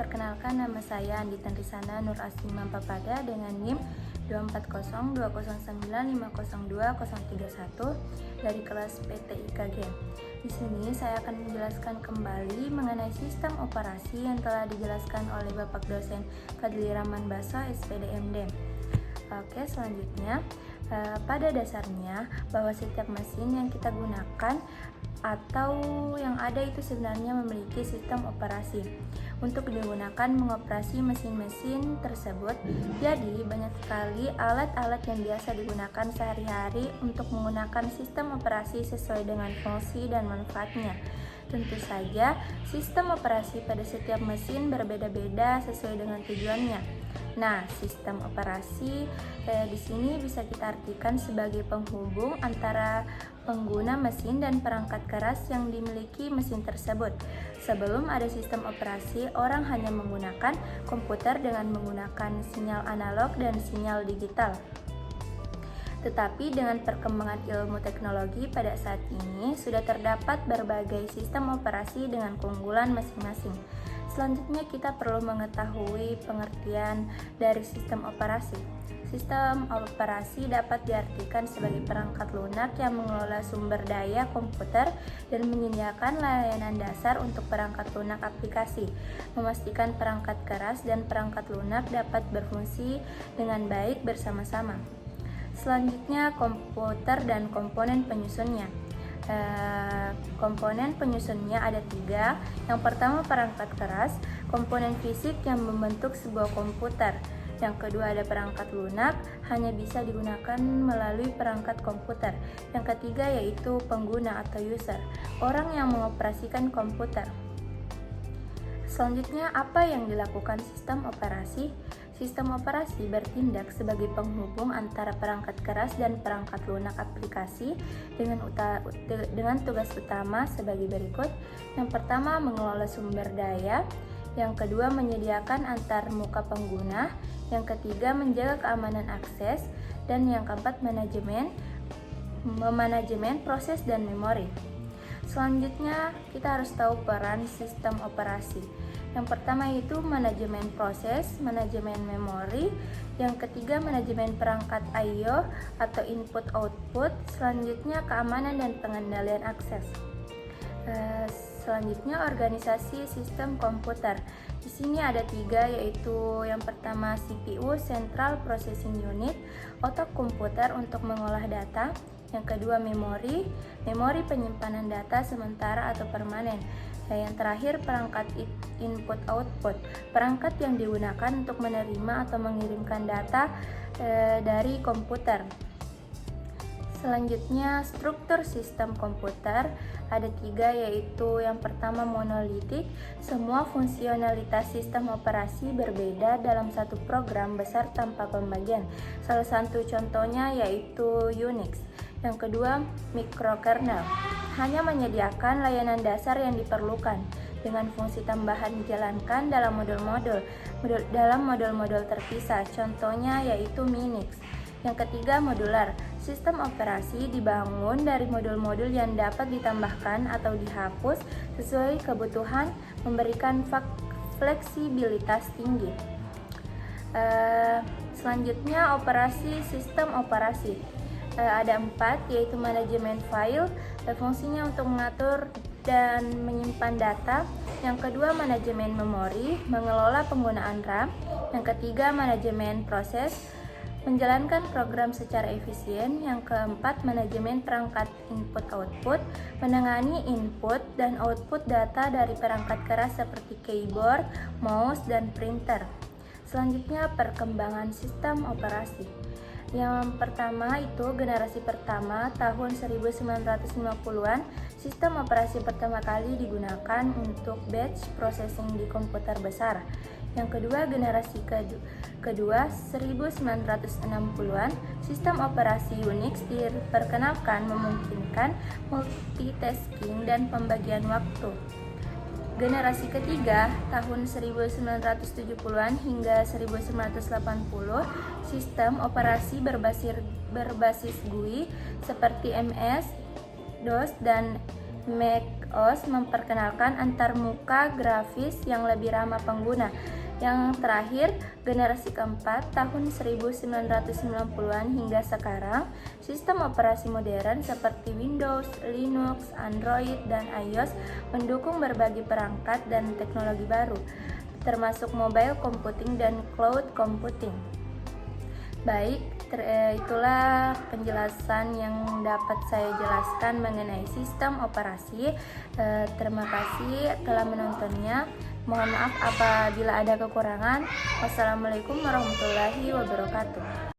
perkenalkan nama saya Andi Tandrisana Nur Asima Papada dengan NIM 24020950231 dari kelas PTIKG. Di sini saya akan menjelaskan kembali mengenai sistem operasi yang telah dijelaskan oleh Bapak Dosen Fadli Rahman Baso, SPD MD. Oke, selanjutnya pada dasarnya bahwa setiap mesin yang kita gunakan atau yang ada itu sebenarnya memiliki sistem operasi untuk digunakan mengoperasi mesin-mesin tersebut. Jadi banyak sekali alat-alat yang biasa digunakan sehari-hari untuk menggunakan sistem operasi sesuai dengan fungsi dan manfaatnya. Tentu saja sistem operasi pada setiap mesin berbeda-beda sesuai dengan tujuannya. Nah, sistem operasi di sini bisa kita artikan sebagai penghubung antara pengguna mesin dan perangkat keras yang dimiliki mesin tersebut. Sebelum ada sistem operasi, orang hanya menggunakan komputer dengan menggunakan sinyal analog dan sinyal digital. Tetapi dengan perkembangan ilmu teknologi pada saat ini sudah terdapat berbagai sistem operasi dengan keunggulan masing-masing. Selanjutnya kita perlu mengetahui pengertian dari sistem operasi. Sistem operasi dapat diartikan sebagai perangkat lunak yang mengelola sumber daya komputer dan menyediakan layanan dasar untuk perangkat lunak aplikasi, memastikan perangkat keras dan perangkat lunak dapat berfungsi dengan baik bersama-sama. Selanjutnya, komputer dan komponen penyusunnya. Komponen penyusunnya ada 3. Yang pertama, perangkat keras, komponen fisik yang membentuk sebuah komputer. Yang kedua, ada perangkat lunak, hanya bisa digunakan melalui perangkat komputer. Yang ketiga yaitu pengguna atau user, orang yang mengoperasikan komputer. Selanjutnya, apa yang dilakukan sistem operasi? Sistem operasi bertindak sebagai penghubung antara perangkat keras dan perangkat lunak aplikasi dengan tugas utama sebagai berikut. Yang pertama, mengelola sumber daya. Yang kedua, menyediakan antar muka pengguna. Yang ketiga, menjaga keamanan akses. Dan yang keempat, memanajemen proses dan memori. Selanjutnya, kita harus tahu peran sistem operasi. Yang pertama itu manajemen proses, manajemen memori. Yang ketiga, manajemen perangkat I/O atau input/output. Selanjutnya, keamanan dan pengendalian akses. Selanjutnya, organisasi sistem komputer. Di sini ada 3, yaitu yang pertama CPU (Central Processing Unit), otak komputer untuk mengolah data. Yang kedua, memori penyimpanan data sementara atau permanen. Yang terakhir, perangkat input/output, perangkat yang digunakan untuk menerima atau mengirimkan data dari komputer. Selanjutnya, struktur sistem komputer ada 3, yaitu yang pertama monolitik, semua fungsionalitas sistem operasi berbeda dalam satu program besar tanpa pembagian. Salah satu contohnya yaitu Unix. Yang kedua, microkernel, hanya menyediakan layanan dasar yang diperlukan dengan fungsi tambahan dijalankan dalam modul-modul terpisah. Contohnya yaitu Minix. Yang ketiga, modular, sistem operasi dibangun dari modul-modul yang dapat ditambahkan atau dihapus sesuai kebutuhan, memberikan fleksibilitas tinggi. Selanjutnya, operasi sistem operasi. Ada 4, yaitu manajemen file, fungsinya untuk mengatur dan menyimpan data. Yang kedua, manajemen memori, mengelola penggunaan RAM. Yang ketiga, manajemen proses, menjalankan program secara efisien. Yang keempat, manajemen perangkat input/output, menangani input dan output data dari perangkat keras seperti keyboard, mouse, dan printer. Selanjutnya, perkembangan sistem operasi. Yang pertama itu generasi pertama tahun 1950-an, sistem operasi pertama kali digunakan untuk batch processing di komputer besar. Yang kedua, generasi kedua 1960-an, sistem operasi Unix diperkenalkan memungkinkan multitasking dan pembagian waktu. Generasi ketiga tahun 1970-an hingga 1980, sistem operasi berbasis GUI seperti MS, DOS, dan macOS memperkenalkan antarmuka grafis yang lebih ramah pengguna. Yang terakhir, generasi keempat tahun 1990-an hingga sekarang, sistem operasi modern seperti Windows, Linux, Android, dan iOS mendukung berbagai perangkat dan teknologi baru, termasuk mobile computing dan cloud computing. Baik, itulah penjelasan yang dapat saya jelaskan mengenai sistem operasi. Terima kasih telah menontonnya. Mohon maaf apabila ada kekurangan. Wassalamualaikum warahmatullahi wabarakatuh.